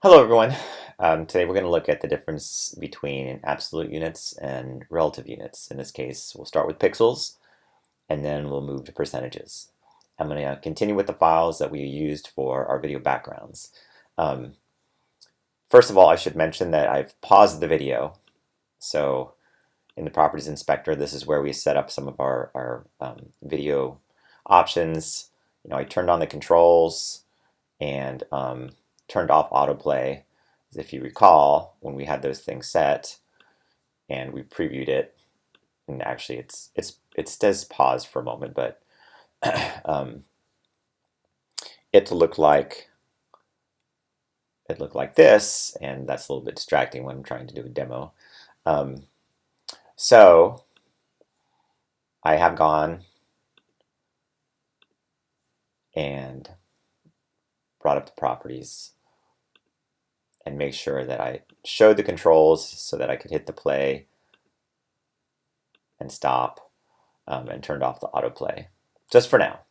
Hello everyone. Today we're going to look at the difference between absolute units and relative units. In this case, we'll start with pixels and then we'll move to percentages. I'm going to continue with the files that we used for our video backgrounds. Um, First of all, I should mention that I've paused the video. So in the Properties Inspector, this is where we set up some of our video options. I turned on the controls and turned off autoplay. If you recall, when we had those things set and we previewed it, and actually it says pause for a moment, but um, it looked like this, and that's a little bit distracting when I'm trying to do a demo. So I have gone and brought up the properties and make sure that I showed the controls so that I could hit the play and stop and turned off the autoplay, just for now.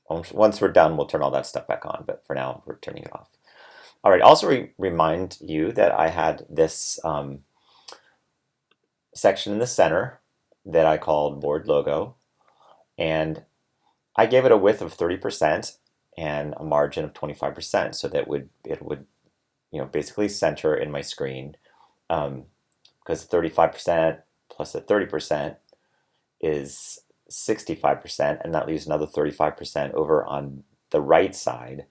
Once we're done, we'll turn all that stuff back on, but for now, we're turning it off. All right, also remind you that I had this section in the center that I called board logo, and I gave it a width of 30% and a margin of 25%, so that it would basically center in my screen, because 35% plus the 30% is 65%, and that leaves another 35% over on the right side.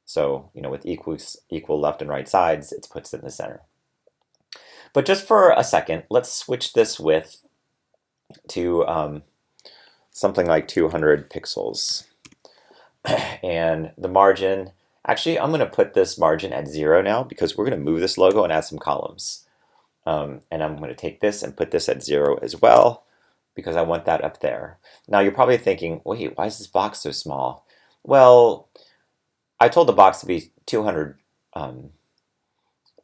So, with equal left and right sides, it puts it in the center. But just for a second, let's switch this width to something like 200 pixels. And the margin, actually, I'm going to put this margin at 0 now because we're going to move this logo and add some columns. And I'm going to take this and put this at 0 as well, because I want that up there. Now you're probably thinking, wait, why is this box so small? Well, I told the box to be 200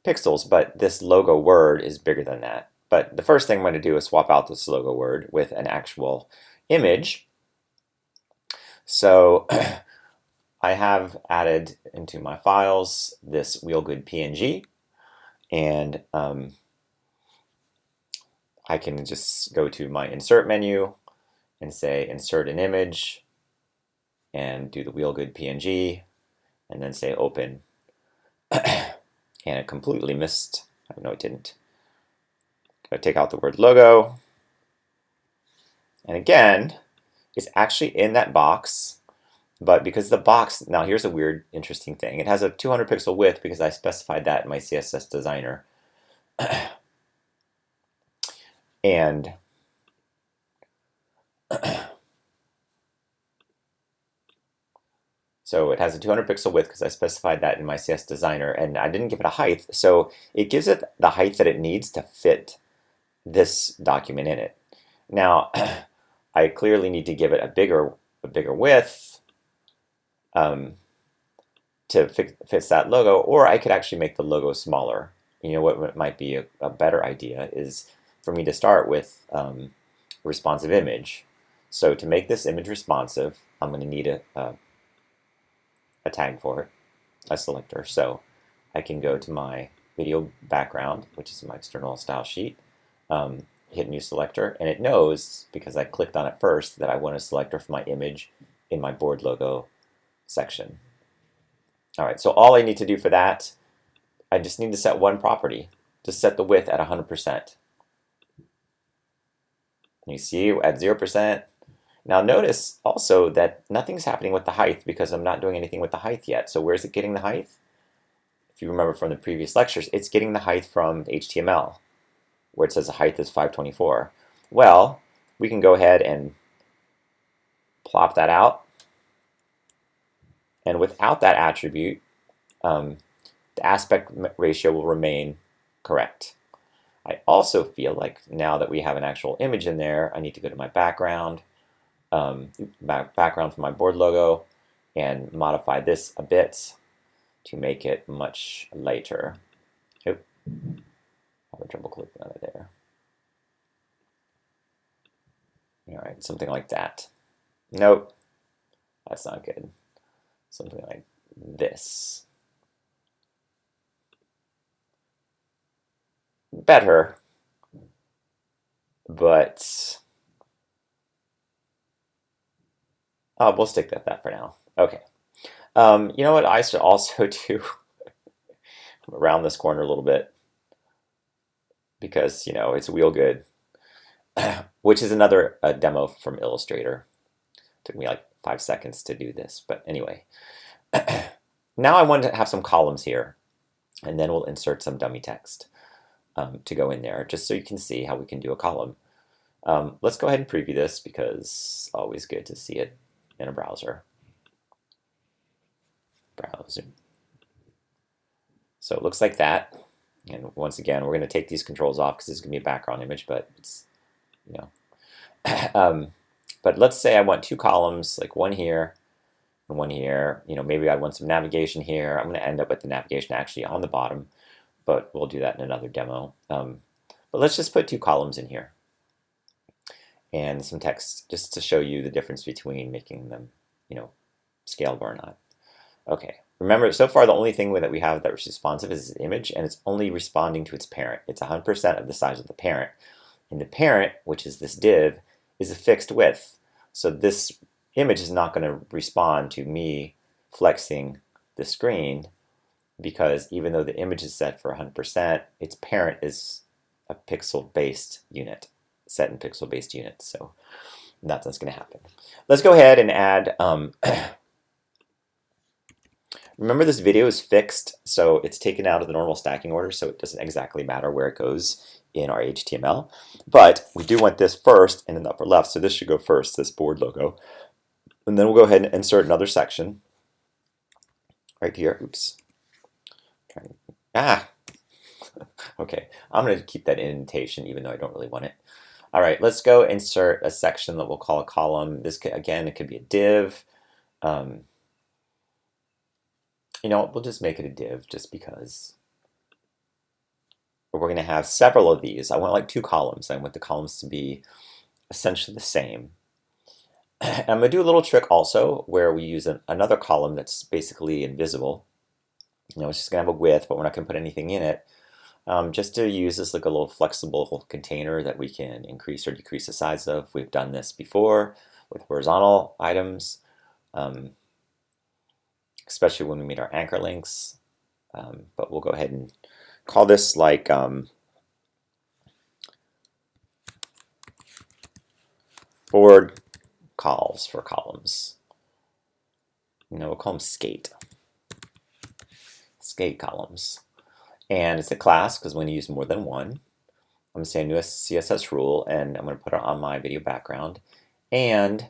pixels, but this logo word is bigger than that. But the first thing I'm going to do is swap out this logo word with an actual image. So I have added into my files this Wheelgood PNG, and I can just go to my insert menu and say insert an image and do the Wheelgood PNG and then say open. And it completely missed. No, it didn't. I take out the word logo. And again, it's actually in that box, but because the box, now here's a weird, interesting thing. It has a 200 pixel width because I specified that in my CSS designer. And so it has a 200 pixel width because I specified that in my CS designer, and I didn't give it a height. So it gives it the height that it needs to fit this document in it. Now, I clearly need to give it a bigger width to fit that logo, or I could actually make the logo smaller. What might be a better idea is for me to start with a responsive image. So to make this image responsive, I'm going to need a tag for it, a selector. So I can go to my video background, which is my external style sheet, hit new selector, and it knows, because I clicked on it first, that I want a selector for my image in my board logo section. All right, so all I need to do for that, I just need to set one property. Just set the width at 100%. You see at 0%. Now notice also that nothing's happening with the height because I'm not doing anything with the height yet. So where's it getting the height? If you remember from the previous lectures, it's getting the height from HTML, where it says the height is 524. Well, we can go ahead and plop that out. And without that attribute, the aspect ratio will remain correct. I also feel like now that we have an actual image in there, I need to go to my background, background for my board logo, and modify this a bit to make it much lighter. Oop, I'm having trouble clicking on it there. All right, something like that. Nope, that's not good. Something like this. better, but we'll stick with that for now. Okay. You know what I should also do? Around this corner a little bit because, it's wheel good, which is another demo from Illustrator. Took me like 5 seconds to do this, but anyway. Now I want to have some columns here, and then we'll insert some dummy text to go in there, just so you can see how we can do a column. Let's go ahead and preview this because it's always good to see it in a browser. So it looks like that. And once again, we're going to take these controls off because this is going to be a background image, but it's, but let's say I want 2 columns, like one here and one here. Maybe I want some navigation here. I'm going to end up with the navigation actually on the bottom, but we'll do that in another demo. But let's just put 2 columns in here and some text just to show you the difference between making them, scalable or not. Okay. Remember, so far the only thing that we have that's responsive is an image, and it's only responding to its parent. It's 100% of the size of the parent. And the parent, which is this div, is a fixed width. So this image is not going to respond to me flexing the screen because even though the image is set for 100%, its parent is a pixel-based unit, set in pixel-based units. So that's what's going to happen. Let's go ahead and add... Remember, this video is fixed, so it's taken out of the normal stacking order, so it doesn't exactly matter where it goes in our HTML. But we do want this first and in the upper left, so this should go first, this board logo. And then we'll go ahead and insert another section right here. Oops. Okay, I'm going to keep that indentation even though I don't really want it. All right, let's go insert a section that we'll call a column. This, again, it could be a div. We'll just make it a div just because we're going to have several of these. I want like 2 columns. I want the columns to be essentially the same. And I'm going to do a little trick also where we use another column that's basically invisible. It's just going to have a width, but we're not going to put anything in it. Just to use this like a little flexible container that we can increase or decrease the size of. We've done this before with horizontal items. Especially when we meet our anchor links. But we'll go ahead and call this like board calls for columns. We'll call them skate columns. And it's a class because when you use more than one, I'm going to say a new CSS rule, and I'm going to put it on my video background. And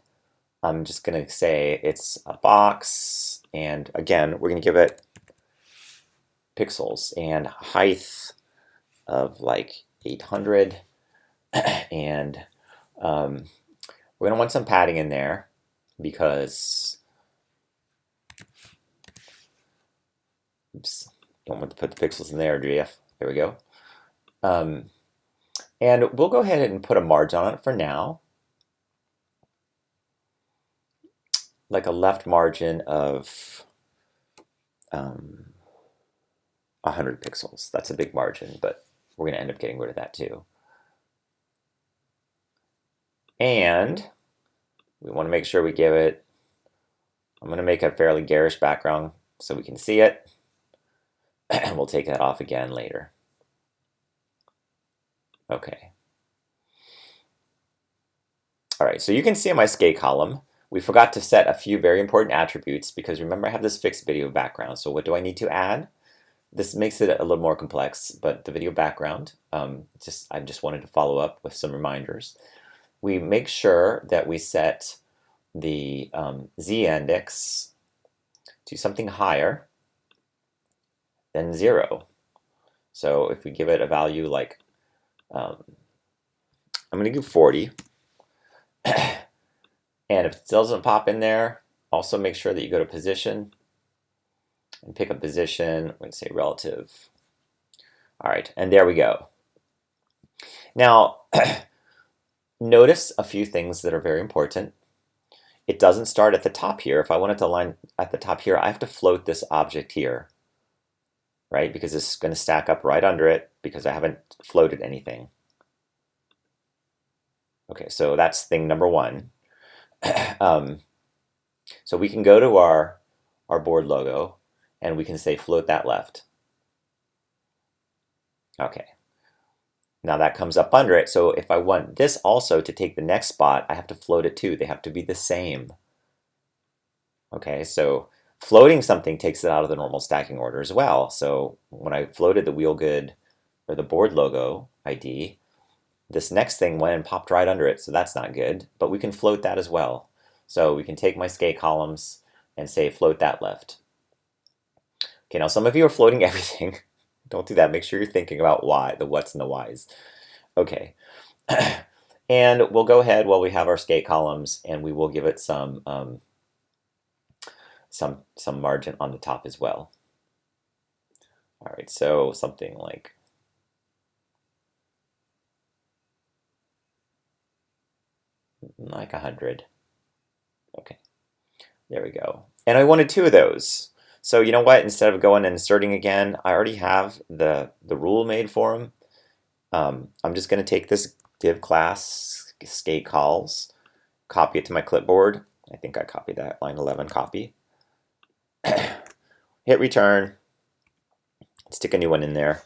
I'm just going to say it's a box. And again, we're going to give it pixels and height of like 800. And we're going to want some padding in there because, oops, don't want to put the pixels in there, GF. There we go. And we'll go ahead and put a margin on it for now. Like a left margin of 100 pixels. That's a big margin, but we're going to end up getting rid of that too. And we want to make sure we give it, I'm going to make a fairly garish background so we can see it. And we'll take that off again later. Okay. All right, so you can see in my skate column, we forgot to set a few very important attributes because remember I have this fixed video background. So what do I need to add? This makes it a little more complex, but the video background, I just wanted to follow up with some reminders. We make sure that we set the z-index to something higher than 0. So if we give it a value like, I'm going to give 40. And if it still doesn't pop in there, also make sure that you go to position and pick a position. We're going to say relative. All right, and there we go. Now, notice a few things that are very important. It doesn't start at the top here. If I wanted to line at the top here, I have to float this object here. right? Because it's going to stack up right under it because I haven't floated anything. Okay, so that's thing number one. So we can go to our board logo and we can say float that left. Okay. Now that comes up under it. So if I want this also to take the next spot, I have to float it too. They have to be the same. Okay, so floating something takes it out of the normal stacking order as well. So when I floated the wheel good or the board logo ID, this next thing went and popped right under it. So that's not good, but we can float that as well. So we can take my skate columns and say float that left. Okay, now some of you are floating everything. Don't do that. Make sure you're thinking about why, the what's and the whys. Okay. And we'll go ahead while we have our skate columns and we will give it some margin on the top as well. All right, so something like like 100. Okay, there we go. And I wanted 2 of those. So you know what? Instead of going and inserting again, I already have the rule made for them. I'm just going to take this div class skate calls, copy it to my clipboard. I think I copied that, line 11, copy. Hit return, stick a new one in there.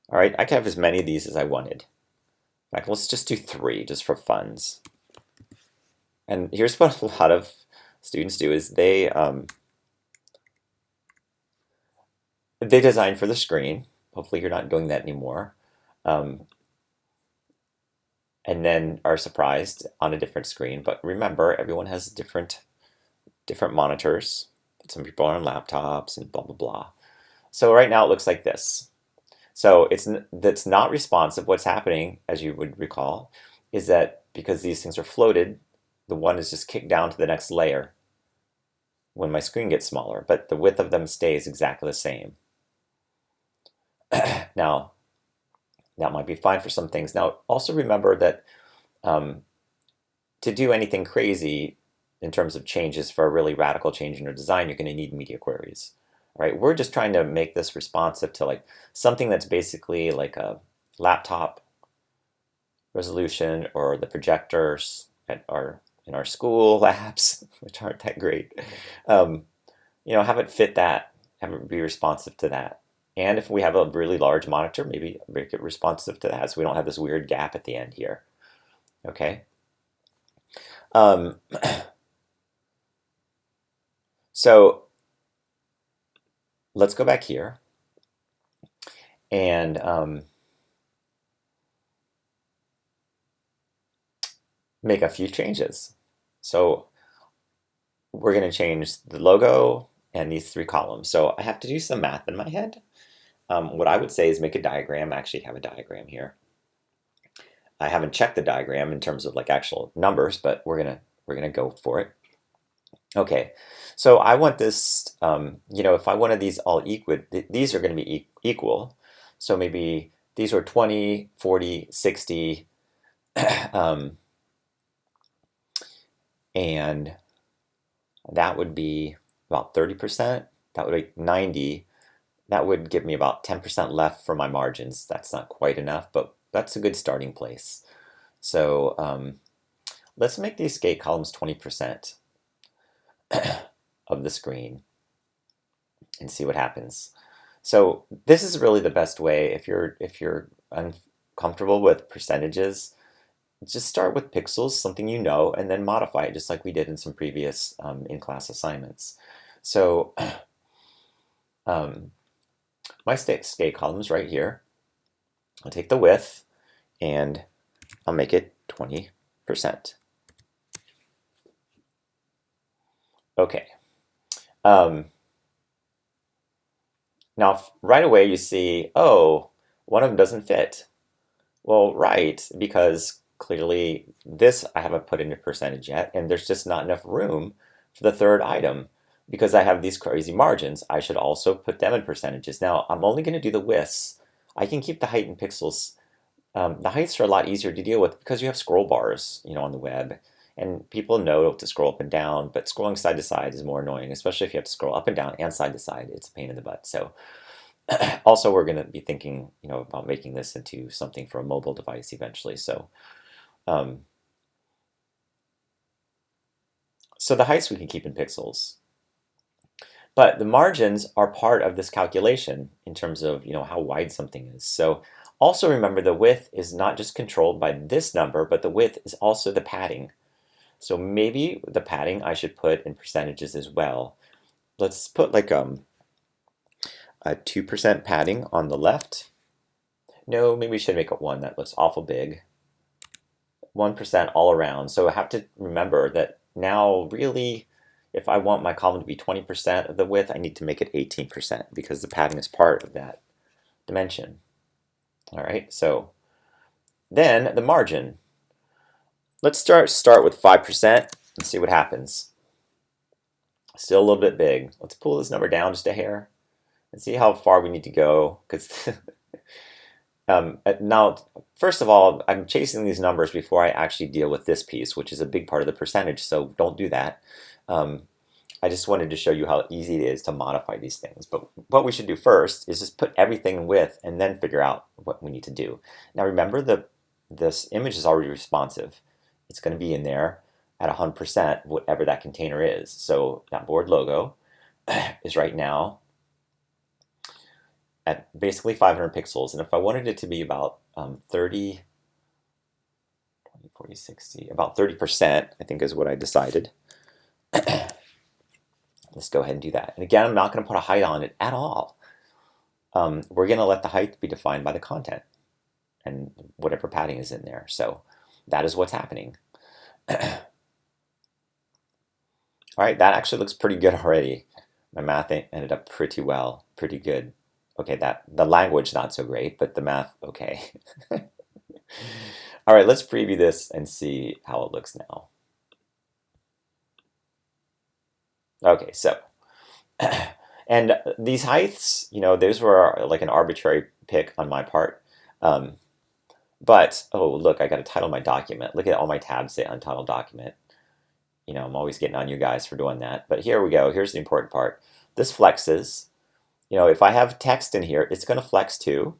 All right, I can have as many of these as I wanted. In fact, let's just do 3 just for funs. And here's what a lot of students do is they design for the screen. Hopefully you're not doing that anymore. And then are surprised on a different screen. But remember, everyone has different monitors. Some people are on laptops and blah, blah, blah. So right now it looks like this. So that's not responsive. What's happening, as you would recall, is that because these things are floated, the one is just kicked down to the next layer when my screen gets smaller, but the width of them stays exactly the same. Now, that might be fine for some things. Now, also remember that to do anything crazy in terms of changes for a really radical change in your design, you're going to need media queries. All right, we're just trying to make this responsive to like something that's basically like a laptop resolution or the projectors in our school labs, which aren't that great. Have it fit that, have it be responsive to that. And if we have a really large monitor, maybe make it responsive to that so we don't have this weird gap at the end here. Okay. So let's go back here and make a few changes. So we're going to change the logo and these 3 columns. So I have to do some math in my head. What I would say is make a diagram. I actually have a diagram here. I haven't checked the diagram in terms of like actual numbers, but we're gonna go for it. Okay, so I want this. If I wanted these all equal, these are going to be equal. So maybe these are 20, 40, 60, and that would be about 30%. That would be 90. That would give me about 10% left for my margins. That's not quite enough, but that's a good starting place. So let's make these skate columns 20% of the screen and see what happens. So this is really the best way if you're uncomfortable with percentages. Just start with pixels, something you know, and then modify it just like we did in some previous in-class assignments. So my skate columns right here. I'll take the width and I'll make it 20%. Okay. Now right away you see, oh, one of them doesn't fit. Well, right, because clearly this I haven't put into percentage yet, and there's just not enough room for the third item. Because I have these crazy margins, I should also put them in percentages. Now, I'm only going to do the widths. I can keep the height in pixels. The heights are a lot easier to deal with because you have scroll bars, on the web. And people know to scroll up and down, but scrolling side to side is more annoying, especially if you have to scroll up and down and side to side. It's a pain in the butt. So also we're going to be thinking, about making this into something for a mobile device eventually. So so the heights we can keep in pixels. But the margins are part of this calculation in terms of how wide something is. So also remember the width is not just controlled by this number, but the width is also the padding. So maybe the padding I should put in percentages as well. Let's put like a 2% padding on the left. No, maybe we should make it 1. That looks awful big. 1% all around. So I have to remember that now really, if I want my column to be 20% of the width, I need to make it 18% because the padding is part of that dimension. All right, so then the margin. Let's start with 5% and see what happens. Still a little bit big. Let's pull this number down just a hair and see how far we need to go. Because now, first of all, I'm chasing these numbers before I actually deal with this piece, which is a big part of the percentage, so don't do that. I just wanted to show you how easy it is to modify these things. But what we should do first is just put everything in width and then figure out what we need to do. Now remember this image is already responsive. It's going to be in there at 100%, whatever that container is. So that board logo is right now at basically 500 pixels. And if I wanted it to be about 30, 20, 40, 60, about 30%, I think is what I decided. Let's go ahead and do that. And again, I'm not going to put a height on it at all. We're going to let the height be defined by the content and whatever padding is in there. So that is what's happening. All right, that actually looks pretty good already. My math ended up pretty well, pretty good. Okay, the language not so great, but the math okay. All right, let's preview this and see how it looks now. Okay, so, and these heights, those were like an arbitrary pick on my part. But, oh, look, I got to title my document. Look at all my tabs say untitled document. I'm always getting on you guys for doing that. But here we go. Here's the important part. This flexes. If I have text in here, it's going to flex too.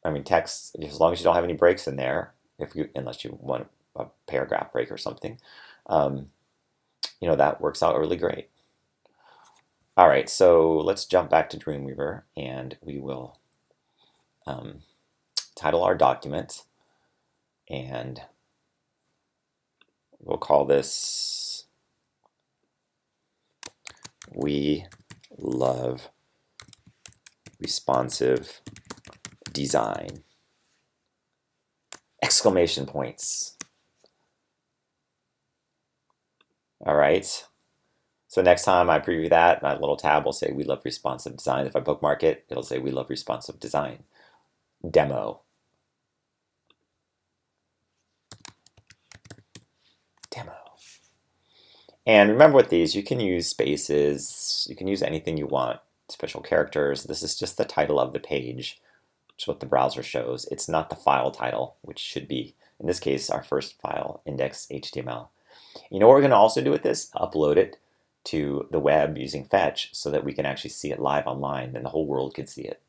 I mean, text, as long as you don't have any breaks in there, unless you want a paragraph break or something, that works out really great. All right, so let's jump back to Dreamweaver and we will title our document, and we'll call this "We Love Responsive Design!" Exclamation points. All right. So next time I preview that little tab will say "We Love Responsive Design." If I bookmark it, it'll say "We Love Responsive Design Demo." And remember with these, you can use spaces, you can use anything you want, special characters. This is just the title of the page, which is what the browser shows. It's not the file title, which should be, in this case, our first file, index.html. You know what we're going to also do with this? Upload it to the web using Fetch so that we can actually see it live online and the whole world can see it.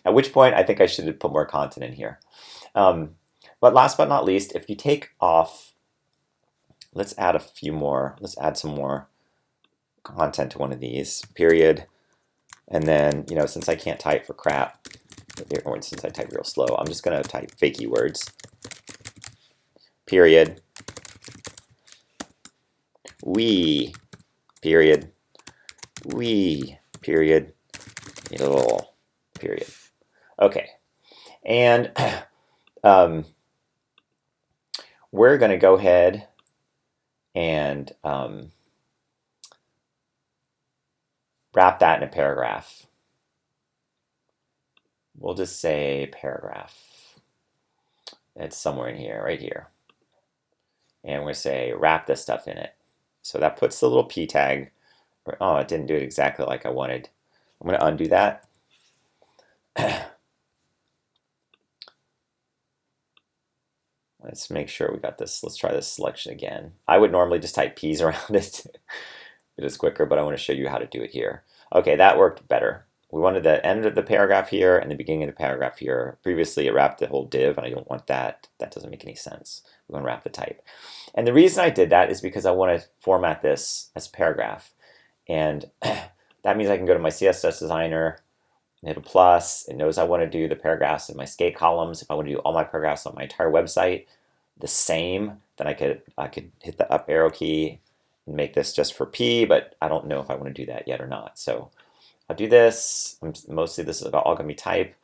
At which point, I think I should put more content in here. But last but not least, if you take off, let's add some more content to one of these, period. And then, since I can't type for crap, or since I type real slow, I'm just going to type fake keywords, period. We, period. We, period. Period. Okay. And we're going to go ahead and wrap that in a paragraph. We'll just say paragraph. It's somewhere in here, right here. And we're going to say wrap this stuff in it. So that puts the little p tag. Oh, it didn't do it exactly like I wanted. I'm going to undo that. Let's make sure we got this. Let's try this selection again. I would normally just type P's around it. It is quicker, but I want to show you how to do it here. Okay, that worked better. We wanted the end of the paragraph here and the beginning of the paragraph here. Previously, it wrapped the whole div, and I don't want that. That doesn't make any sense. We want to wrap the type. And the reason I did that is because I want to format this as a paragraph. And that means I can go to my CSS designer, hit a plus. It knows I want to do the paragraphs in my skate columns. If I want to do all my paragraphs on my entire website the same, then I could hit the up arrow key and make this just for P, but I don't know if I want to do that yet or not. So I'll do this. Mostly this is all going to be type.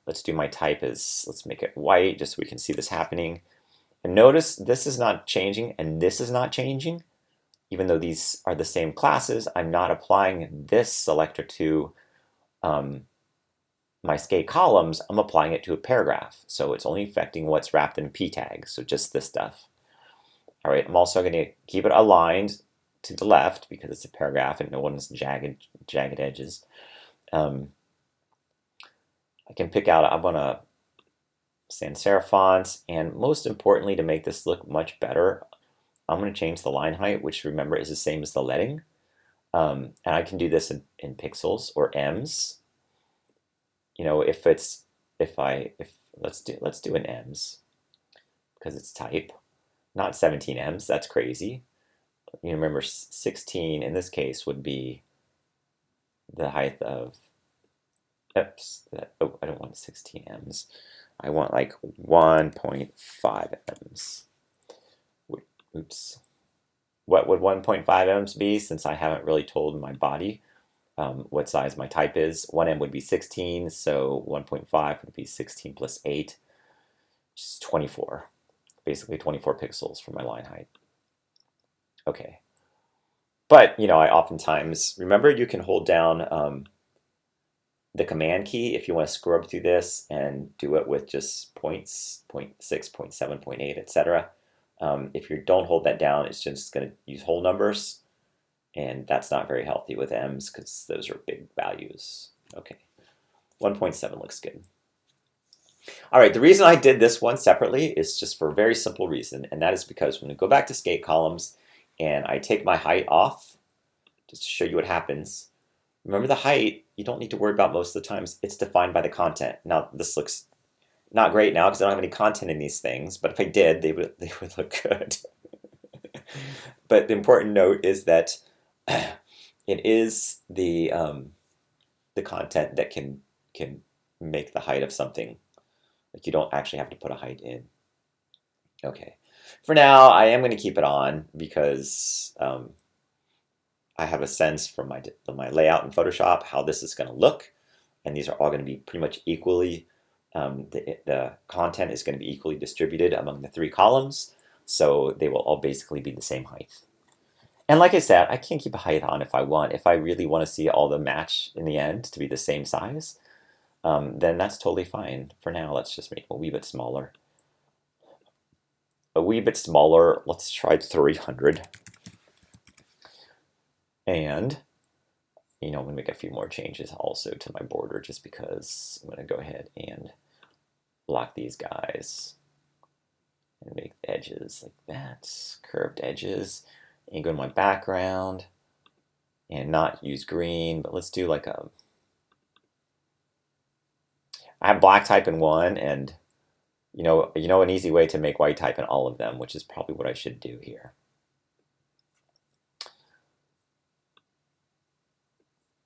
Let's do my type as, let's make it white just so we can see this happening. And notice this is not changing and this is not changing. Even though these are the same classes, I'm not applying this selector to my skate columns. I'm applying it to a paragraph. So it's only affecting what's wrapped in P tags, so just this stuff. All right, I'm also going to keep it aligned to the left because it's a paragraph and no one's jagged edges. I can pick out, I want to sans serif fonts, and most importantly, to make this look much better, I'm going to change the line height, which remember is the same as the leading. And I can do this in pixels or ems. You know, let's do an ems because it's type, not 17 ems. That's crazy. You remember 16 in this case would be the height of, oops, oh, I don't want 16 ems. I want like 1.5 ems. Oops. What would 1.5 ems be, since I haven't really told my body what size my type is? 1 em would be 16, so 1.5 would be 16 plus 8, which is 24. Basically 24 pixels for my line height. Okay. But, you know, I oftentimes, remember you can hold down the command key if you want to scrub through this and do it with just points, 0.6, 0.7, 0.8, etc. If you don't hold that down, it's just going to use whole numbers, and that's not very healthy with ems because those are big values. Okay, 1.7 looks good. All right, the reason I did this one separately is just for a very simple reason, and that is because when I go back to skate columns and I take my height off, just to show you what happens, remember the height, you don't need to worry about most of the times. It's defined by the content. Now, this looks not great now because I don't have any content in these things, but if I did, they would look good. But the important note is that it is the content that can make the height of something. Like, you don't actually have to put a height in. Okay. For now, I am going to keep it on because I have a sense from my layout in Photoshop how this is going to look, and these are all going to be pretty much equally. The content is going to be equally distributed among the 3 columns, so they will all basically be the same height. And like I said, I can keep a height on if I want. If I really want to see all the match in the end to be the same size, then that's totally fine. For now, let's just make it a wee bit smaller. A wee bit smaller, let's try 300. And, you know, I'm going to make a few more changes also to my border just because I'm going to go ahead and lock these guys and make the edges like that, curved edges, and go to my background and not use green, but let's do like I have black type in one, and you know an easy way to make white type in all of them, which is probably what I should do here.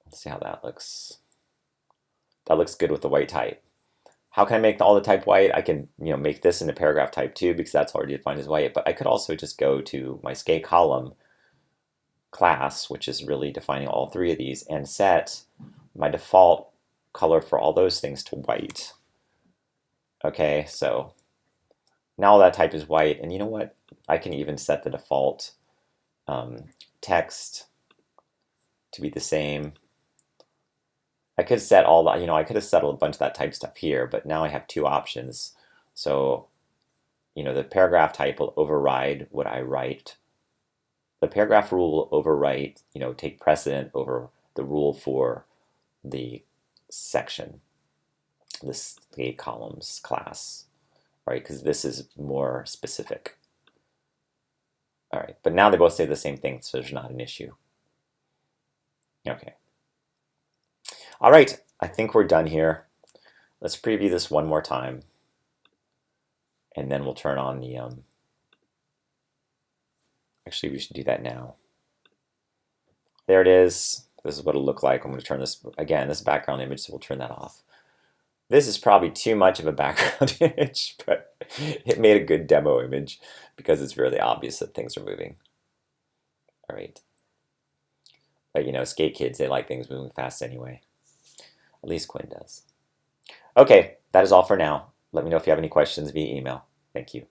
Let's see how that looks. That looks good with the white type. How can I make all the type white? I can, make this into paragraph type too, because that's already defined as white, but I could also just go to my skate column class, which is really defining all 3 of these, and set my default color for all those things to white. Okay, so now all that type is white, and you know what? I can even set the default text to be the same. I could set all that, I could have settled a bunch of that type stuff here, but now I have 2 options. So, the paragraph type will override what I write. The paragraph rule will overwrite, take precedent over the rule for the section, the skate columns class. right? Because this is more specific. All right, but now they both say the same thing, so there's not an issue. Okay. All right, I think we're done here. Let's preview this one more time, and then we'll turn on the, actually we should do that now. There it is. This is what it'll look like. I'm going to turn this, again, this background image, so we'll turn that off. This is probably too much of a background image, but it made a good demo image because it's really obvious that things are moving. All right. But you know, skate kids, they like things moving fast anyway. At least Quinn does. Okay, that is all for now. Let me know if you have any questions via email. Thank you.